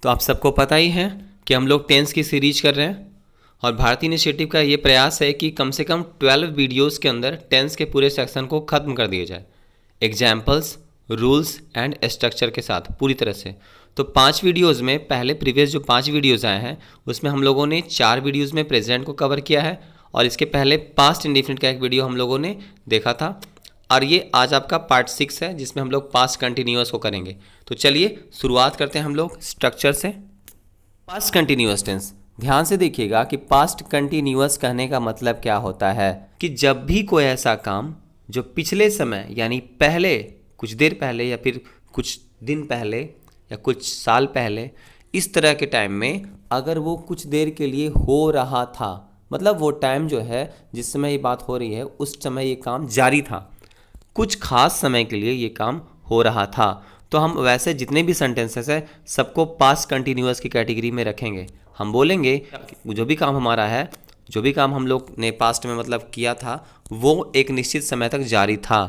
तो आप सबको पता ही है कि हम लोग टेंस की सीरीज कर रहे हैं और भारतीय इनिशिएटिव का ये प्रयास है कि कम से कम 12 वीडियोस के अंदर टेंस के पूरे सेक्शन को ख़त्म कर दिया जाए, एग्जाम्पल्स, रूल्स एंड स्ट्रक्चर के साथ पूरी तरह से। तो 5 वीडियोज़ में पहले प्रीवियस जो 5 वीडियोज़ आए हैं उसमें हम लोगों ने 4 वीडियोज़ में प्रेजेंट को कवर किया है और इसके पहले पास्ट इंडिफिनिट का एक वीडियो हम लोगों ने देखा था और ये आज आपका पार्ट 6 है जिसमें हम लोग पास्ट कंटिन्यूअस को करेंगे। तो चलिए शुरुआत करते हैं हम लोग स्ट्रक्चर से। पास्ट कंटिन्यूअस टेंस, ध्यान से देखिएगा कि पास्ट कंटिन्यूअस कहने का मतलब क्या होता है कि जब भी कोई ऐसा काम जो पिछले समय यानी पहले, कुछ देर पहले या फिर कुछ दिन पहले या कुछ साल पहले, इस तरह के टाइम में अगर वो कुछ देर के लिए हो रहा था, मतलब वो टाइम जो है जिस समय ये बात हो रही है उस समय ये काम जारी था, कुछ खास समय के लिए ये काम हो रहा था, तो हम वैसे जितने भी सेंटेंसेस है सबको पास्ट कंटिन्यूअस की कैटेगरी में रखेंगे। हम बोलेंगे जो भी काम हमारा है, जो भी काम हम लोग ने पास्ट में मतलब किया था वो एक निश्चित समय तक जारी था,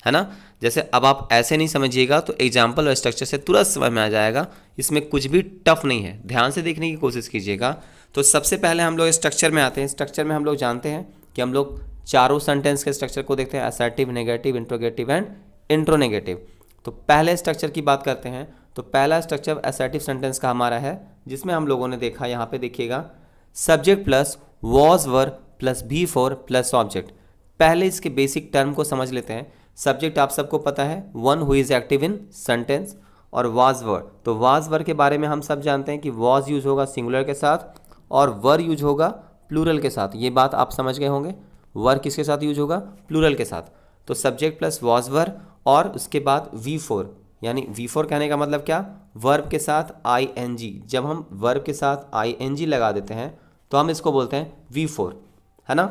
है ना। जैसे अब आप ऐसे नहीं समझिएगा तो एग्जाम्पल और स्ट्रक्चर से तुरंत समझ में आ जाएगा, इसमें कुछ भी टफ नहीं है, ध्यान से देखने की कोशिश कीजिएगा। तो सबसे पहले हम लोग स्ट्रक्चर में आते हैं। स्ट्रक्चर में हम लोग जानते हैं कि हम लोग चारों सेंटेंस के स्ट्रक्चर को देखते हैं, असर्टिव, नेगेटिव, इंट्रोगेटिव एंड इंट्रोनेगेटिव। तो पहले स्ट्रक्चर की बात करते हैं। तो पहला स्ट्रक्चर असर्टिव सेंटेंस का हमारा है जिसमें हम लोगों ने देखा, यहाँ पे देखिएगा, subject plus was were plus V four plus object. पहले इसके बेसिक टर्म को समझ लेते हैं। सब्जेक्ट आप सबको पता है, one who is active in sentence, और वाज वर, तो वाज वर के बारे में हम सब जानते हैं कि वाज यूज होगा सिंगुलर के साथ और वर यूज होगा प्लूरल के साथ। ये बात आप समझ गए होंगे, वर किसके साथ यूज होगा, प्लूरल के साथ। तो सब्जेक्ट प्लस वॉज वर और उसके बाद V4, यानी V4 कहने का मतलब क्या, वर्ब के साथ ING। जब हम वर्ब के साथ ING लगा देते हैं तो हम इसको बोलते हैं V4, है ना,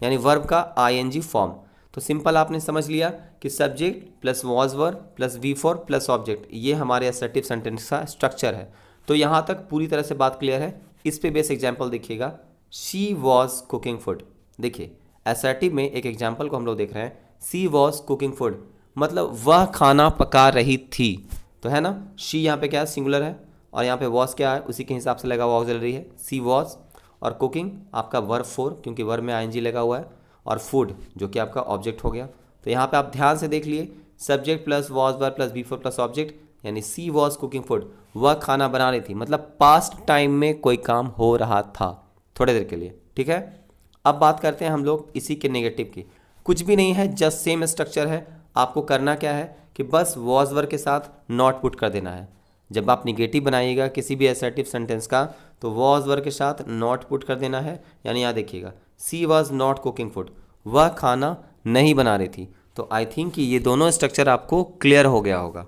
यानी वर्ब का ING फॉर्म। तो सिंपल आपने समझ लिया कि subject plus was were plus V4 plus object, ये हमारे असर्टिव सेंटेंस का स्ट्रक्चर है। तो यहाँ तक पूरी तरह से बात क्लियर है। इस पे बेस एग्जाम्पल देखिएगा, शी वॉज कुकिंग फूड। देखिए असर्टिव में एक एग्जाम्पल को हम लोग देख रहे हैं, सी वॉज कुकिंग फूड, मतलब वह खाना पका रही थी, तो है ना। शी यहाँ पे क्या है, सिंगुलर है, और यहाँ पे वॉज क्या है, उसी के हिसाब से लगा हुआ ऑक्सिलरी है, सी वॉज। और कुकिंग आपका वर्ब 4 क्योंकि वर्ब में ING लगा हुआ है, और फूड जो कि आपका ऑब्जेक्ट हो गया। तो यहाँ पे आप ध्यान से देख लिए, subject plus was verb plus B4 plus object, यानी सी वॉज कुकिंग फूड, वह खाना बना रही थी, मतलब पास्ट टाइम में कोई काम हो रहा था थोड़ी देर के लिए, ठीक है। अब बात करते हैं हम लोग इसी के नेगेटिव की। कुछ भी नहीं है, जस्ट सेम स्ट्रक्चर है। आपको करना क्या है कि बस वॉज वर्ब के साथ नॉट पुट कर देना है। जब आप निगेटिव बनाइएगा किसी भी असर्टिव सेंटेंस का तो वॉज वर्ब के साथ नॉट पुट कर देना है। यानी यहाँ देखिएगा, सी वॉज नॉट कुकिंग फूड, वह खाना नहीं बना रही थी। तो आई थिंक कि ये दोनों स्ट्रक्चर आपको क्लियर हो गया होगा।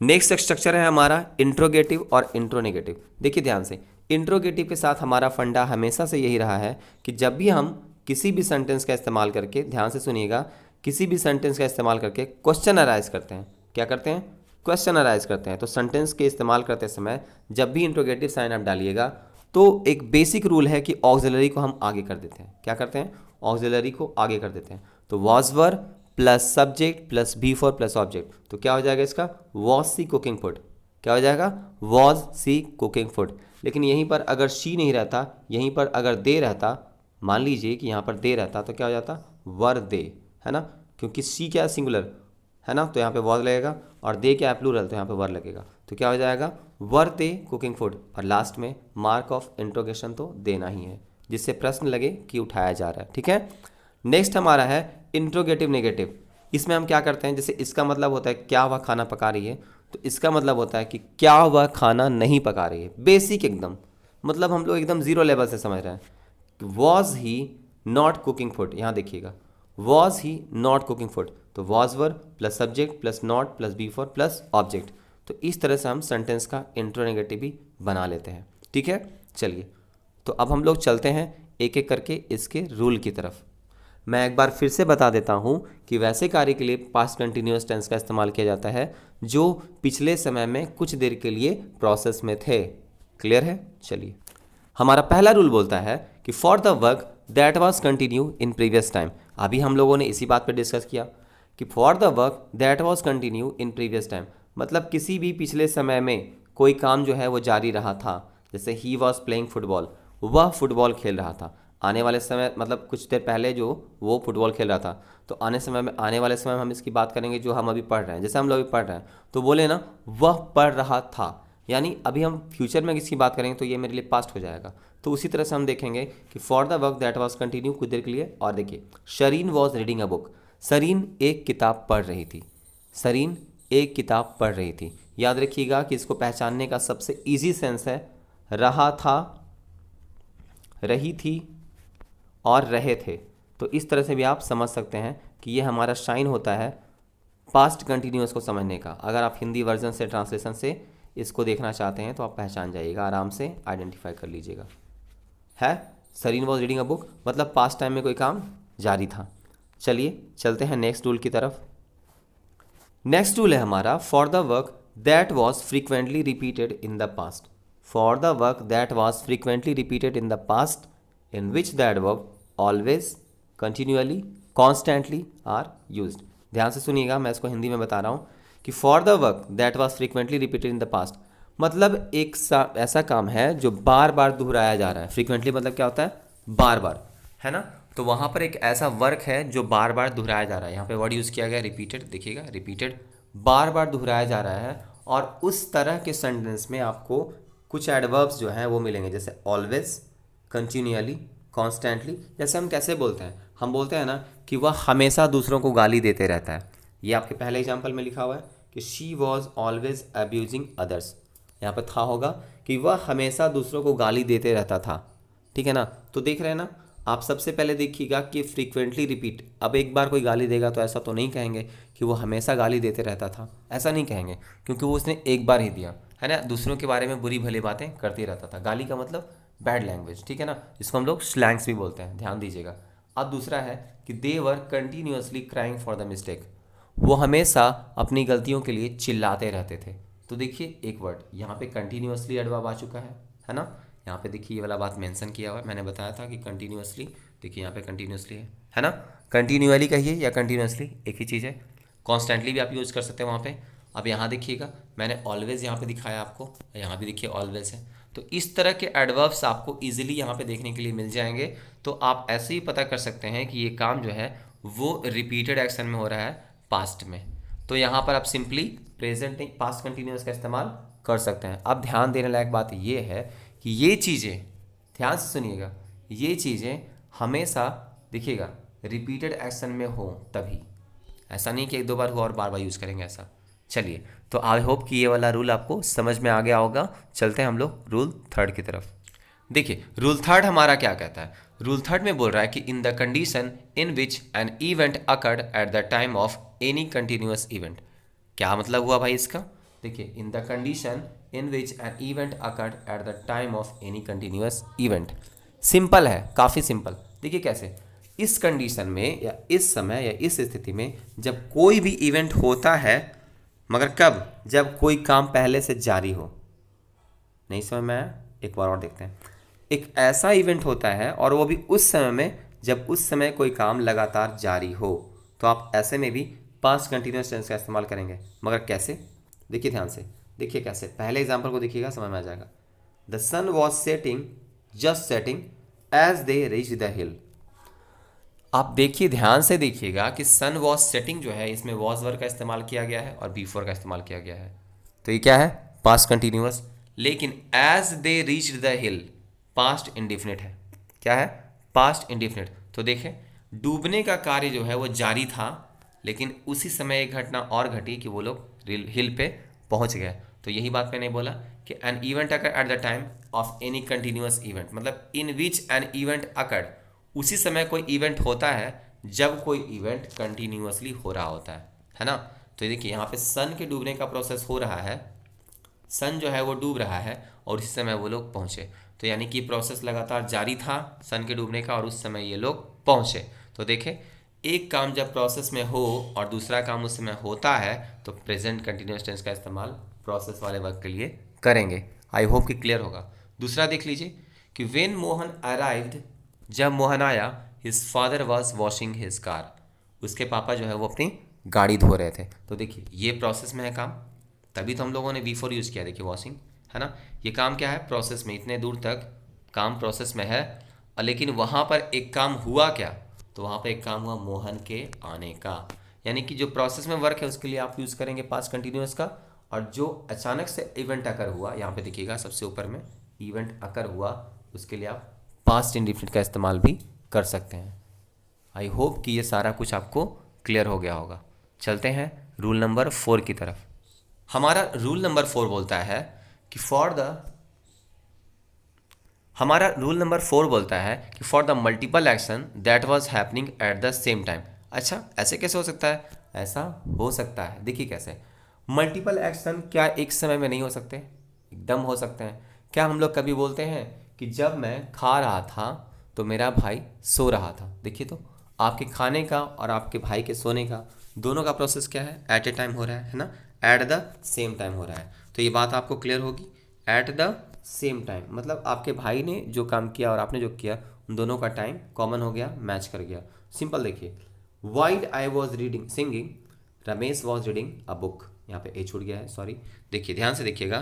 नेक्स्ट स्ट्रक्चर है हमारा इंट्रोगेटिव और इंट्रोनेगेटिव। देखिए ध्यान से, इंट्रोगेटिव के साथ हमारा फंडा हमेशा से यही रहा है कि जब भी हम किसी भी सेंटेंस का इस्तेमाल करके, ध्यान से सुनिएगा, किसी भी सेंटेंस का इस्तेमाल करके क्वेश्चन अराइज करते हैं। क्या करते हैं, क्वेश्चन अराइज करते हैं। तो सेंटेंस के इस्तेमाल करते समय जब भी इंट्रोगेटिव साइन आप डालिएगा तो एक बेसिक रूल है कि ऑक्सिलरी को हम आगे कर देते हैं। क्या करते हैं, ऑक्सिलरी को आगे कर देते हैं। तो was were plus subject plus B4 plus object, तो क्या हो जाएगा इसका, वॉज सी कुकिंग फूड। क्या हो जाएगा, वॉज सी कुकिंग फूड। लेकिन यहीं पर अगर शी नहीं रहता, यहीं पर अगर दे रहता, मान लीजिए कि यहाँ पर दे रहता तो क्या हो जाता, वर दे, है ना, क्योंकि सी क्या है, सिंगुलर है ना, तो यहाँ पे वॉज लगेगा, और दे क्या है, प्लूरल, तो यहाँ पे वर लगेगा। तो क्या हो जाएगा, वर दे कुकिंग फूड, और लास्ट में मार्क ऑफ इंट्रोगेशन तो देना ही है जिससे प्रश्न लगे कि उठाया जा रहा है, ठीक है। नेक्स्ट हमारा है इंट्रोगेटिव नेगेटिव। इसमें हम क्या करते हैं, जैसे इसका मतलब होता है क्या वह खाना पका रही है, तो इसका मतलब होता है कि क्या वह खाना नहीं पका रही है। बेसिक एकदम, मतलब हम लोग एकदम जीरो लेवल से समझ रहे हैं। Was he not cooking food, यहाँ देखिएगा, was he not cooking food, तो was were plus subject plus not plus B4 plus object. तो इस तरह से हम सेंटेंस का इंट्रोनेगेटिव भी बना लेते हैं, ठीक है। चलिए, तो अब हम लोग चलते हैं एक एक करके इसके रूल की तरफ। मैं एक बार फिर से बता देता हूँ कि वैसे कार्य के लिए पास्ट कंटिन्यूअस टेंस का इस्तेमाल किया जाता है जो पिछले समय में कुछ देर के लिए प्रोसेस में थे। क्लियर है। चलिए, हमारा पहला रूल बोलता है कि for the work that was continue in previous time. अभी हम लोगों ने इसी बात पर डिस्कस किया कि for the work that was continue in previous time, मतलब किसी भी पिछले समय में कोई काम जो है वो जारी रहा था, जैसे ही वॉज प्लेइंग फुटबॉल, वह फुटबॉल खेल रहा था। आने वाले समय मतलब कुछ देर पहले जो वो फुटबॉल खेल रहा था, तो आने वाले समय में हम इसकी बात करेंगे जो हम अभी पढ़ रहे हैं। जैसे हम लोग अभी पढ़ रहे हैं तो बोले ना वह पढ़ रहा था, यानी अभी हम फ्यूचर में किसकी बात करेंगे तो ये मेरे लिए पास्ट हो जाएगा। तो उसी तरह से हम देखेंगे कि for the work that was continue कुछ देर के लिए। और देखिए Shirin was reading a book, Sarin एक किताब पढ़ रही थी, सरीन एक किताब पढ़ रही थी। याद रखिएगा कि इसको पहचानने का सबसे इजी सेंस है रहा था, रही थी और रहे थे। तो इस तरह से भी आप समझ सकते हैं कि ये हमारा शाइन होता है पास्ट कंटिन्यूअस को समझने का। अगर आप हिंदी वर्जन से ट्रांसलेशन से इसको देखना चाहते हैं तो आप पहचान जाइएगा, आराम से आइडेंटिफाई कर लीजिएगा। है Sarin was reading a book मतलब पास्ट टाइम में कोई काम जारी था। चलिए चलते हैं नेक्स्ट रूल की तरफ। नेक्स्ट रूल है हमारा for the work that was frequently repeated in the past. For the work that was frequently repeated in the past in which the adverb always, continually, constantly are used. ध्यान से सुनिएगा, मैं इसको हिंदी में बता रहा हूँ कि for the work that was frequently repeated in the past मतलब एक ऐसा काम है जो बार बार दोहराया जा रहा है। फ्रीक्वेंटली मतलब क्या होता है, बार बार, है ना। तो वहाँ पर एक ऐसा वर्क है जो बार बार दोहराया जा रहा है। यहाँ पे वर्ड यूज़ किया गया रिपीटेड, देखिएगा रिपीटेड, बार बार दोहराया जा रहा है। और उस तरह के सेंटेंस में आपको कुछ एडवर्ब्स जो हैं वो मिलेंगे, जैसे ऑलवेज, कंटिन्यूअली, कॉन्स्टेंटली। जैसे हम कैसे बोलते हैं, हम बोलते हैं ना कि वह हमेशा दूसरों को गाली देते रहता है। ये आपके पहले एग्जाम्पल में लिखा हुआ है कि she was always abusing others. यहाँ पर था होगा कि वह हमेशा दूसरों को गाली देते रहता था, ठीक है ना। तो देख रहे हैं ना, आप सबसे पहले देखिएगा कि फ्रीक्वेंटली रिपीट। अब एक बार कोई गाली देगा तो ऐसा तो नहीं कहेंगे कि वो हमेशा गाली देते रहता था, ऐसा नहीं कहेंगे, क्योंकि वो उसने एक बार ही दिया, है ना। दूसरों के बारे में बुरी भली बातें करते रहता था। गाली का मतलब बैड लैंग्वेज, ठीक है ना, जिसको हम लोग स्लैंग्स भी बोलते हैं, ध्यान दीजिएगा। अब दूसरा है कि they were continuously crying for the mistake, वो हमेशा अपनी गलतियों के लिए चिल्लाते रहते थे। तो देखिए एक वर्ड यहाँ पे कंटिन्यूअसली एडवर्ब आ चुका है ना। यहाँ पे देखिए ये वाला बात मेंशन किया हुआ है, मैंने बताया था कि कंटिन्यूअसली, देखिए यहाँ पे कंटिन्यूअसली है ना। कंटिन्यूअली कहिए या कंटिन्यूअसली एक ही चीज़ है। कॉन्स्टेंटली भी आप यूज़ कर सकते हैं वहाँ पे। अब यहाँ देखिएगा मैंने ऑलवेज यहाँ पे दिखाया आपको, यहाँ भी देखिए ऑलवेज है। तो इस तरह के एडवर्ब्स आपको इजीली यहाँ पे देखने के लिए मिल जाएंगे। तो आप ऐसे ही पता कर सकते हैं कि ये काम जो है वो रिपीटेड एक्शन में हो रहा है पास्ट में। तो यहाँ पर आप सिंपली प्रेजेंट नहीं पास्ट कंटिन्यूअस का इस्तेमाल कर सकते हैं। अब ध्यान देने लायक बात ये है कि ये चीज़ें, ध्यान से सुनिएगा, ये चीज़ें हमेशा देखिएगा रिपीटेड एक्शन में हो तभी, ऐसा नहीं कि एक दो बार हुआ और बार बार यूज़ करेंगे ऐसा। चलिए, तो आई होप कि ये वाला रूल आपको समझ में आ गया होगा। चलते हैं हम लोग रूल थर्ड की तरफ। देखिए रूल थर्ड हमारा क्या कहता है। रूल थर्ड में बोल रहा है कि in the condition in which an event occurred at the time of any continuous event. क्या मतलब हुआ भाई इसका, देखिए in the condition in which an event occurred at the time of any continuous event. Simple है, काफ़ी simple. देखिए कैसे, इस कंडीशन में या इस समय या इस स्थिति में जब कोई भी इवेंट होता है, मगर कब, जब कोई काम पहले से जारी हो। नहीं समझ में आया, एक बार और देखते हैं। एक ऐसा इवेंट होता है और वो भी उस समय में जब उस समय कोई काम लगातार जारी हो, तो आप ऐसे में भी पास्ट कंटिन्यूअस टेंस का इस्तेमाल करेंगे। मगर कैसे, देखिए ध्यान से, देखिए कैसे, पहले एग्जाम्पल को देखिएगा समझ में आ जाएगा। The sun was setting, just setting as they reach the hill. आप देखिए ध्यान से देखिएगा कि सन वॉज सेटिंग जो है इसमें वॉज वर्ब का इस्तेमाल किया गया है और बीफोर का इस्तेमाल किया गया है। तो ये क्या है, पास्ट कंटिन्यूअस। लेकिन as they reached the hill past indefinite है। क्या है, पास्ट इंडिफिनिट। तो देखें डूबने का कार्य जो है वो जारी था, लेकिन उसी समय एक घटना और घटी कि वो लोग हिल पे पहुंच गए। तो यही बात मैंने बोला कि an event occur at the time of any continuous event, मतलब इन विच एन इवेंट अकर, उसी समय कोई इवेंट होता है जब कोई इवेंट कंटिन्यूअसली हो रहा होता है ना। तो देखिए यहाँ पे सन के डूबने का प्रोसेस हो रहा है, सन जो है वो डूब रहा है और इस समय वो लोग पहुँचे। तो यानी कि प्रोसेस लगातार जारी था सन के डूबने का और उस समय ये लोग पहुँचे। तो देखें एक काम जब प्रोसेस में हो और दूसरा काम उस समय होता है तो प्रेजेंट कंटिन्यूअस टेंस का इस्तेमाल प्रोसेस वाले वर्क के लिए करेंगे। आई होप कि क्लियर होगा। दूसरा देख लीजिए कि व्हेन मोहन अराइव्ड, जब मोहन आया, his father was washing his car, उसके पापा जो है वो अपनी गाड़ी धो रहे थे। तो देखिए ये प्रोसेस में है काम, तभी तो हम लोगों ने V4 यूज़ किया। देखिए वॉशिंग, है ना। ये काम क्या है, प्रोसेस में, इतने दूर तक काम प्रोसेस में है। और लेकिन वहाँ पर एक काम हुआ क्या, तो वहाँ पर एक काम हुआ मोहन के आने का। यानी कि जो प्रोसेस में वर्क है उसके लिए आप यूज़ करेंगे पास्ट कंटिन्यूअस का, और जो अचानक से इवेंट अकर हुआ, यहाँ पे देखिएगा सबसे ऊपर में इवेंट अकर हुआ, उसके लिए आप पास्ट इंडिफिनिट का इस्तेमाल भी कर सकते हैं। आई होप कि ये सारा कुछ आपको क्लियर हो गया होगा। चलते हैं रूल नंबर 4 की तरफ। हमारा रूल नंबर 4 बोलता है कि हमारा रूल नंबर 4 बोलता है कि for the multiple action that was happening at the same time. अच्छा, ऐसे कैसे हो सकता है? ऐसा हो सकता है, देखिए कैसे। मल्टीपल एक्शन क्या एक समय में नहीं हो सकते? एकदम हो सकते हैं। क्या हम लोग कभी बोलते हैं कि जब मैं खा रहा था तो मेरा भाई सो रहा था? देखिए तो आपके खाने का और आपके भाई के सोने का दोनों का प्रोसेस क्या है? एट ए टाइम हो रहा है ना, एट द सेम टाइम हो रहा है। तो ये बात आपको क्लियर होगी, एट द सेम टाइम मतलब आपके भाई ने जो काम किया और आपने जो किया उन दोनों का टाइम कॉमन हो गया, मैच कर गया। सिंपल देखिए, while I was reading singing Ramesh was reading a book. यहाँ पे ए छूट गया है, सॉरी। देखिए ध्यान से देखिएगा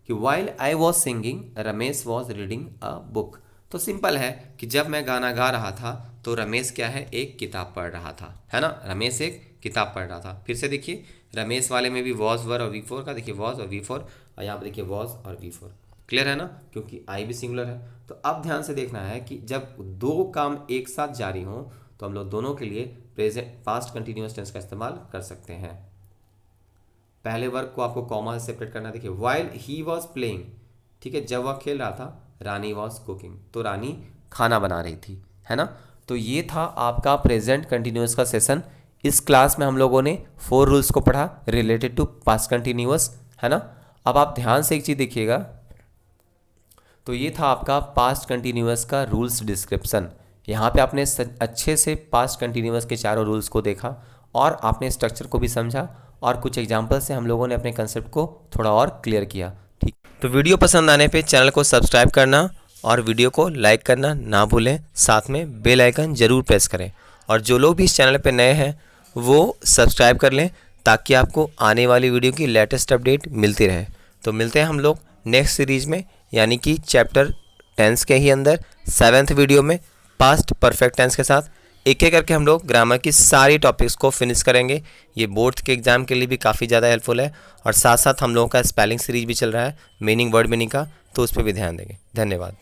कि while I was singing Ramesh was reading a book. तो सिंपल है कि जब मैं गाना गा रहा था तो रमेश क्या है, एक किताब पढ़ रहा था, है ना। रमेश एक किताब पढ़ रहा था। फिर से देखिए, रमेश वाले में भी वॉज वर और V4 का, देखिए वॉज और V4, और यहाँ पे देखिए वॉज और V4। क्लियर है ना, क्योंकि आई भी सिंगुलर है। तो अब ध्यान से देखना है कि जब दो काम एक साथ जारी हों तो हम लोग दोनों के लिए प्रेजेंट पास्ट कंटिन्यूअस टेंस का इस्तेमाल कर सकते हैं। पहले वर्ब को आपको कॉमा से सेपरेट करना है। देखिए वाइल ही वॉज प्लेइंग, ठीक है, जब वह खेल रहा था, रानी वॉज कुकिंग, तो रानी खाना बना रही थी, है ना। तो ये था आपका प्रेजेंट कंटिन्यूअस का सेशन। इस क्लास में हम लोगों ने 4 रूल्स को पढ़ा रिलेटेड टू पास्ट कंटिन्यूअस, है ना। अब आप ध्यान से एक चीज़ देखिएगा, तो ये था आपका पास्ट कंटिन्यूअस का रूल्स डिस्क्रिप्शन। यहाँ पे आपने अच्छे से पास्ट कंटिन्यूअस के चारों रूल्स को देखा और आपने स्ट्रक्चर को भी समझा, और कुछ एग्जाम्पल से हम लोगों ने अपने कंसेप्ट को थोड़ा और क्लियर किया। ठीक, तो वीडियो पसंद आने पे चैनल को सब्सक्राइब करना और वीडियो को लाइक करना ना भूलें, साथ में बेल आइकन ज़रूर प्रेस करें। और जो लोग भी इस चैनल पे नए हैं वो सब्सक्राइब कर लें ताकि आपको आने वाली वीडियो की लेटेस्ट अपडेट मिलती रहे। तो मिलते हैं हम लोग नेक्स्ट सीरीज़ में, यानी कि चैप्टर टेंस के ही अंदर 7th वीडियो में पास्ट परफेक्ट टेंस के साथ। एक एक करके हम लोग ग्रामर की सारी टॉपिक्स को फिनिश करेंगे। ये बोर्ड के एग्जाम के लिए भी काफ़ी ज़्यादा हेल्पफुल है, और साथ साथ हम लोगों का स्पेलिंग सीरीज भी चल रहा है, मीनिंग वर्ड मीनिंग का, तो उस पर भी ध्यान देंगे। धन्यवाद।